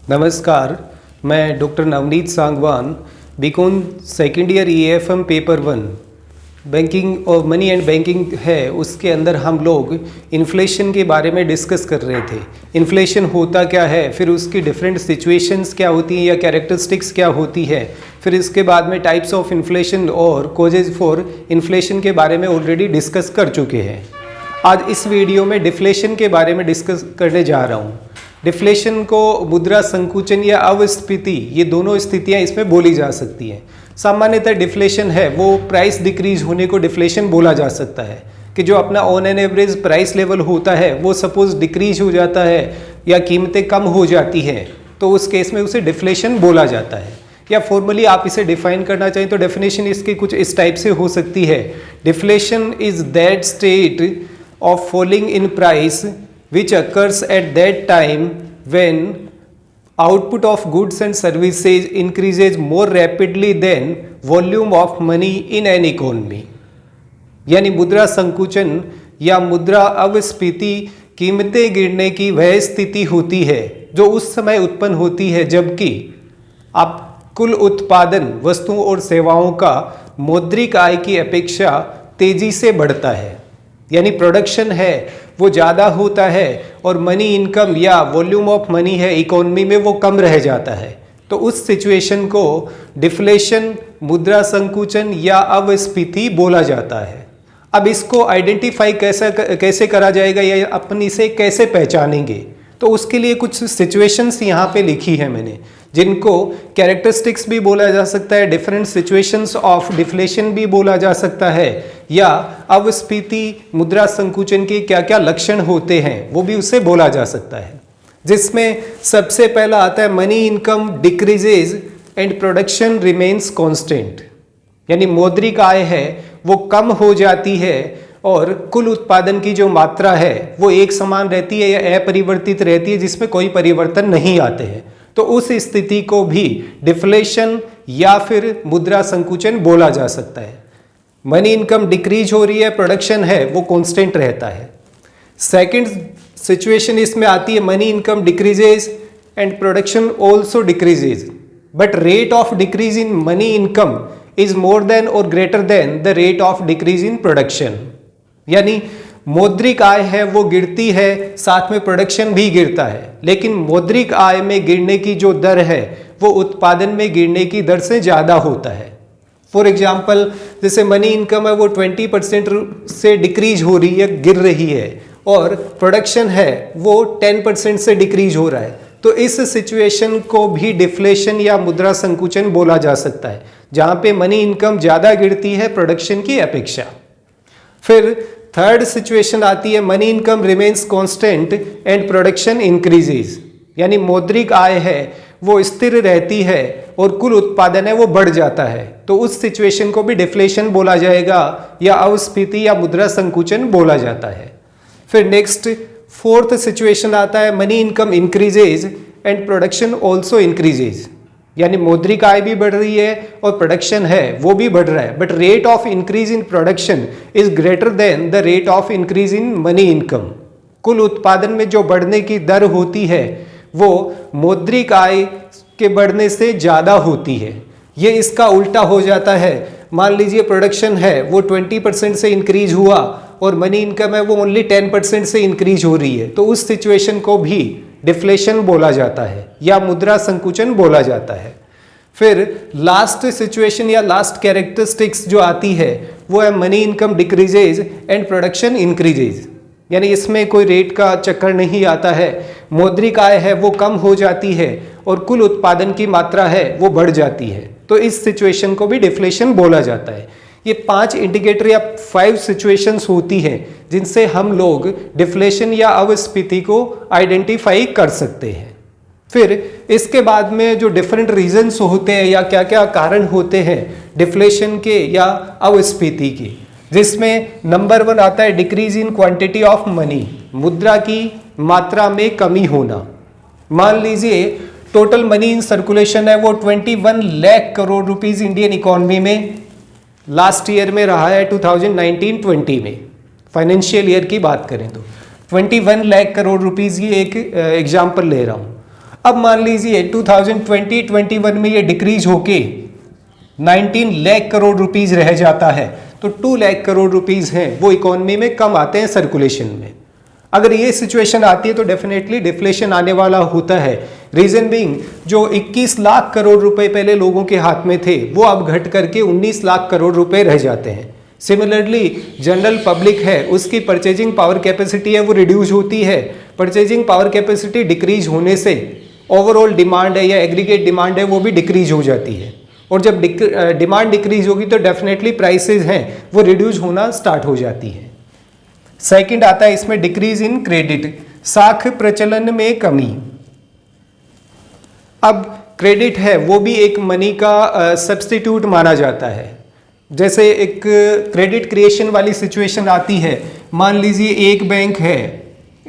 नमस्कार, मैं doctor Navneet Sangwan, BCom second year EAFM paper 1 banking और मनी एंड बैंकिंग है, उसके अंदर हम लोग इन्फ्लेशन के बारे में डिस्कस कर रहे थे। इन्फ्लेशन होता क्या है, फिर उसकी डिफरेंट सिचुएशंस क्या होती हैं या कैरेक्टरिस्टिक्स क्या होती है, फिर इसके बाद में टाइप्स ऑफ इन्फ्लेशन और कॉजेज फॉर इन्फ्लेशन के बारे में ऑलरेडी डिस्कस कर चुके हैं। आज इस वीडियो में डिफ्लेशन के बारे में डिस्कस करने जा रहा हूँ। डिफ्लेशन को मुद्रा संकुचन या अवस्फीति, ये दोनों स्थितियाँ इसमें बोली जा सकती हैं। सामान्यतः डिफ्लेशन है वो प्राइस डिक्रीज होने को डिफ्लेशन बोला जा सकता है कि जो अपना on an average price level होता है वो सपोज डिक्रीज हो जाता है या कीमतें कम हो जाती हैं, तो उस केस में उसे डिफ्लेशन बोला जाता है। या फॉर्मली आप इसे डिफाइन करना चाहें तो डेफिनेशन इसकी कुछ इस टाइप से हो सकती है। Deflation is that state of falling in price which occurs at that time when output of goods and services increases more rapidly than volume of money in an economy। यानी मुद्रा संकुचन या मुद्रा अवस्फीति कीमतें गिरने की वह स्थिति होती है जो उस समय उत्पन्न होती है जबकि आप कुल उत्पादन वस्तुओं और सेवाओं का मौद्रिक आय की अपेक्षा तेजी से बढ़ता है। यानी प्रोडक्शन है वो ज़्यादा होता है और मनी इनकम या वॉल्यूम ऑफ मनी है इकोनॉमी में वो कम रह जाता है, तो उस सिचुएशन को डिफ्लेशन, मुद्रा संकुचन या अवस्फीति बोला जाता है। अब इसको आइडेंटिफाई कैसे करा जाएगा या अपन इसे कैसे पहचानेंगे, तो उसके लिए कुछ सिचुएशंस यहाँ पे लिखी है मैंने, जिनको कैरेक्टरिस्टिक्स भी बोला जा सकता है, डिफरेंट सिचुएशंस ऑफ डिफ्लेशन भी बोला जा सकता है, या अवस्फीति मुद्रा संकुचन के क्या क्या लक्षण होते हैं वो भी उससे बोला जा सकता है। जिसमें सबसे पहला आता है money income decreases and production remains constant. यानी मौद्रिक आय है वो कम हो जाती है और कुल उत्पादन की जो मात्रा है वो एक समान रहती है या अपरिवर्तित रहती है, जिसमें कोई परिवर्तन नहीं आते हैं, तो उस स्थिति को भी डिफ्लेशन या फिर मुद्रा संकुचन बोला जा सकता है। मनी इनकम डिक्रीज हो रही है, प्रोडक्शन है वो कांस्टेंट रहता है। सेकंड सिचुएशन इसमें आती है money income decreases and production also decreases but rate of decrease in money income is more than और greater than the rate of decrease in production. यानी मौद्रिक आय है वो गिरती है, साथ में प्रोडक्शन भी गिरता है, लेकिन मौद्रिक आय में गिरने की जो दर है वो उत्पादन में गिरने की दर से ज़्यादा होता है। फॉर एग्जाम्पल जैसे मनी इनकम है वो 20% से डिक्रीज हो रही है, गिर रही है, और प्रोडक्शन है वो 10% से डिक्रीज हो रहा है, तो इस सिचुएशन को भी डिफ्लेशन या मुद्रा संकुचन बोला जा सकता है, जहाँ पे मनी इनकम ज़्यादा गिरती है प्रोडक्शन की अपेक्षा। फिर थर्ड सिचुएशन आती है money income remains constant and production increases. यानी मौद्रिक आय है वो स्थिर रहती है और कुल उत्पादन है वो बढ़ जाता है, तो उस सिचुएशन को भी डिफ्लेशन बोला जाएगा या अवस्फीति या मुद्रा संकुचन बोला जाता है। फिर नेक्स्ट फोर्थ सिचुएशन आता है money income increases and production also increases. यानी मौद्रिक आय भी बढ़ रही है और प्रोडक्शन है वो भी बढ़ रहा है, but rate of increase in production is greater than the rate of increase in money income. कुल उत्पादन में जो बढ़ने की दर होती है वो मौद्रिक आय के बढ़ने से ज़्यादा होती है। ये इसका उल्टा हो जाता है। मान लीजिए प्रोडक्शन है वो 20% से इंक्रीज हुआ और मनी इनकम है वो ओनली 10% से इंक्रीज हो रही है, तो उस सिचुएशन को भी डिफ्लेशन बोला जाता है या मुद्रा संकुचन बोला जाता है। फिर लास्ट सिचुएशन या लास्ट कैरेक्टरिस्टिक्स जो आती है वो है money income decreases and production increases. यानी इसमें कोई रेट का चक्कर नहीं आता है, मौद्रिक आय है वो कम हो जाती है और कुल उत्पादन की मात्रा है वो बढ़ जाती है, तो इस सिचुएशन को भी डिफ्लेशन बोला जाता है। ये 5 इंडिकेटर या 5 सिचुएशंस होती हैं जिनसे हम लोग डिफ्लेशन या अवस्फीति को आइडेंटिफाई कर सकते हैं। फिर इसके बाद में जो डिफरेंट रीजंस होते हैं या क्या क्या कारण होते हैं डिफ्लेशन के या अवस्फीति के, जिसमें नंबर 1 आता है decrease in quantity of money, मुद्रा की मात्रा में कमी होना। मान लीजिए टोटल मनी इन सर्कुलेशन है वो 21 lakh crore rupees Indian economy में लास्ट ईयर में रहा है 2019-20 में, फाइनेंशियल ईयर की बात करें तो 21 लाख करोड़ रुपीस, ये एक एग्जाम्पल ले रहा हूँ। अब मान लीजिए 2020-21 में ये डिक्रीज होके 19 लाख करोड़ रुपीस रह जाता है, तो 2 लाख करोड़ रुपीस हैं वो इकोनॉमी में कम आते हैं सर्कुलेशन में। अगर ये सिचुएशन आती है तो डेफिनेटली डिफ्लेशन आने वाला होता है। रीजन बीइंग जो 21 लाख करोड़ रुपए पहले लोगों के हाथ में थे वो अब घट करके 19 लाख करोड़ रुपए रह जाते हैं। सिमिलरली जनरल पब्लिक है उसकी परचेजिंग पावर कैपेसिटी है वो रिड्यूस होती है। परचेजिंग पावर कैपेसिटी डिक्रीज होने से ओवरऑल डिमांड है या एग्रीगेट डिमांड है वो भी डिक्रीज हो जाती है, और जब डिमांड डिक्रीज होगी तो डेफिनेटली प्राइसेस हैं वो रिड्यूस होना स्टार्ट हो जाती है। सेकंड आता है इसमें डिक्रीज इन क्रेडिट, साख प्रचलन में कमी। अब क्रेडिट है वो भी एक मनी का सब्स्टिट्यूट माना जाता है। जैसे एक क्रेडिट क्रिएशन वाली सिचुएशन आती है, मान लीजिए एक बैंक है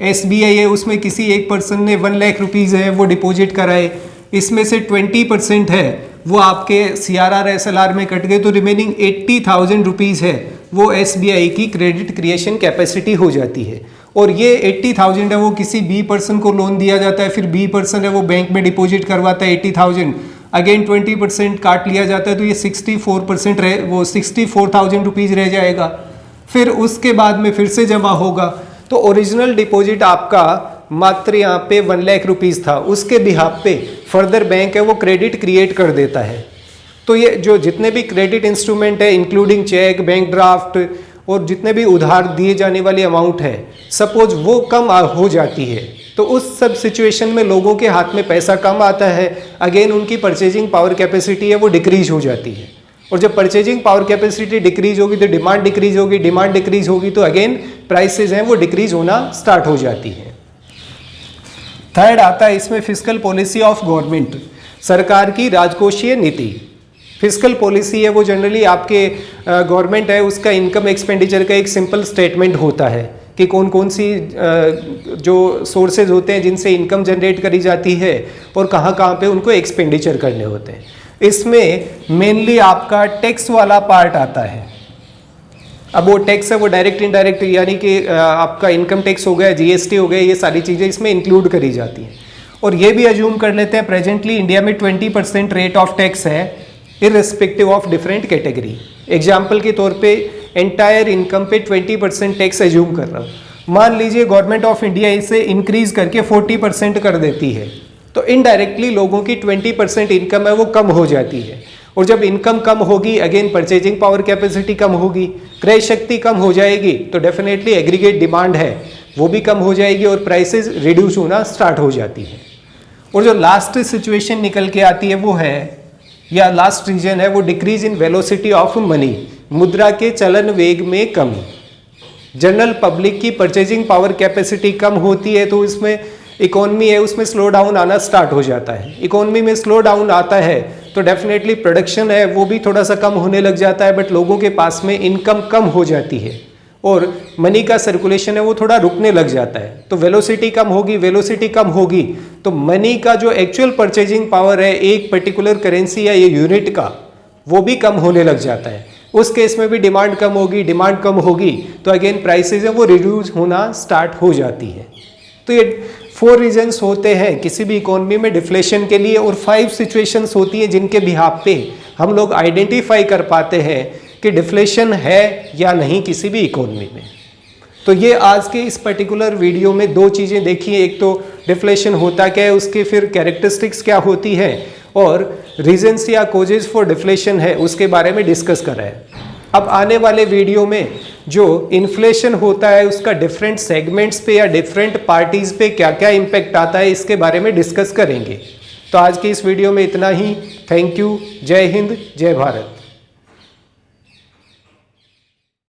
SBI है, उसमें किसी एक पर्सन ने 1 लाख रुपीज़ है वो डिपॉजिट कराए, इसमें से 20% है वो आपके CRR SLR में कट गए तो रिमेनिंग 80,000 रुपीज़ है वो SBI की क्रेडिट क्रिएशन कैपेसिटी हो जाती है। और ये 80,000 है वो किसी B पर्सन को लोन दिया जाता है, फिर B पर्सन है वो बैंक में डिपॉजिट करवाता है 80,000, अगेन 20% काट लिया जाता है तो ये 64% रह वो 64,000 रुपीज़ रह जाएगा। फिर उसके बाद में फिर से जमा होगा तो ओरिजिनल डिपॉजिट आपका मात्र यहाँ पे 1 लाख रुपीज़ था, उसके बिहाफ पे फर्दर बैंक है वो क्रेडिट क्रिएट कर देता है। तो ये जो जितने भी क्रेडिट इंस्ट्रूमेंट है इंक्लूडिंग चेक, बैंक ड्राफ्ट और जितने भी उधार दिए जाने वाली अमाउंट है, सपोज वो कम हो जाती है तो उस सब सिचुएशन में लोगों के हाथ में पैसा कम आता है, अगेन उनकी परचेजिंग पावर कैपेसिटी है वो डिक्रीज हो जाती है। और जब परचेजिंग पावर कैपेसिटी डिक्रीज होगी तो डिमांड डिक्रीज होगी, डिमांड डिक्रीज होगी तो अगेन प्राइसेस हैं वो डिक्रीज होना स्टार्ट हो जाती है। थर्ड आता है इसमें फिस्कल पॉलिसी ऑफ गवर्नमेंट, सरकार की राजकोषीय नीति। फिस्कल पॉलिसी है वो जनरली आपके गवर्नमेंट है उसका इनकम एक्सपेंडिचर का एक सिंपल स्टेटमेंट होता है कि कौन कौन सी जो सोर्सेज होते हैं जिनसे इनकम जनरेट करी जाती है और कहाँ कहाँ पे उनको एक्सपेंडिचर करने होते हैं। इसमें मेनली आपका टैक्स वाला पार्ट आता है। अब वो टैक्स है वो डायरेक्ट इनडायरेक्ट यानी कि आपका इनकम टैक्स हो गया, GST हो गया, ये सारी चीज़ें इसमें इंक्लूड करी जाती हैं। और ये भी अज्यूम कर लेते हैं प्रेजेंटली इंडिया में 20% रेट ऑफ टैक्स है irrespective of different category. Example के तौर पे एंटायर इनकम पे 20% टैक्स एज्यूम कर रहा हूँ। मान लीजिए गवर्नमेंट ऑफ इंडिया इसे इंक्रीज करके 40% कर देती है तो इनडायरेक्टली लोगों की 20% इनकम है वो कम हो जाती है। और जब इनकम कम होगी अगेन परचेजिंग पावर कैपेसिटी कम होगी, क्रय शक्ति कम हो जाएगी तो डेफिनेटली एग्रीगेट डिमांड है वो भी कम हो जाएगी और प्राइसेस रिड्यूस होना स्टार्ट हो जाती है। और जो लास्ट सिचुएशन निकल के आती है वो है या लास्ट रीजन है वो decrease in velocity of money, मुद्रा के चलन वेग में कमी। जनरल पब्लिक की परचेजिंग पावर कैपेसिटी कम होती है तो इसमें इकोनॉमी है उसमें स्लो डाउन आना स्टार्ट हो जाता है। इकोनॉमी में स्लो डाउन आता है तो डेफिनेटली प्रोडक्शन है वो भी थोड़ा सा कम होने लग जाता है, बट लोगों के पास में इनकम कम हो जाती है और मनी का सर्कुलेशन है वो थोड़ा रुकने लग जाता है। तो वेलोसिटी कम होगी, वेलोसिटी कम होगी तो मनी का जो एक्चुअल परचेजिंग पावर है एक पर्टिकुलर करेंसी या ये यूनिट का वो भी कम होने लग जाता है। उस केस में भी डिमांड कम होगी, डिमांड कम होगी तो अगेन प्राइसेस है वो रिड्यूस होना स्टार्ट हो जाती है। तो ये 4 रीजन्स होते हैं किसी भी इकोनॉमी में डिफ्लेशन के लिए और 5 सिचुएशंस होती हैं जिनके बिहाफ पे हम लोग आइडेंटिफाई कर पाते हैं कि डिफ्लेशन है या नहीं किसी भी इकोनॉमी में। तो ये आज के इस पर्टिकुलर वीडियो में 2 चीज़ें देखी, एक तो डिफ्लेशन होता क्या है, उसके फिर कैरेक्टरिस्टिक्स क्या होती है और रीजन्स या कोजेज फॉर डिफ्लेशन है उसके बारे में डिस्कस करा है। अब आने वाले वीडियो में जो इन्फ्लेशन होता है उसका डिफरेंट सेगमेंट्स पे या डिफरेंट पार्टीज पे क्या क्या इम्पैक्ट आता है इसके बारे में डिस्कस करेंगे। तो आज की इस वीडियो में इतना ही। Thank you. जय हिंद, जय भारत।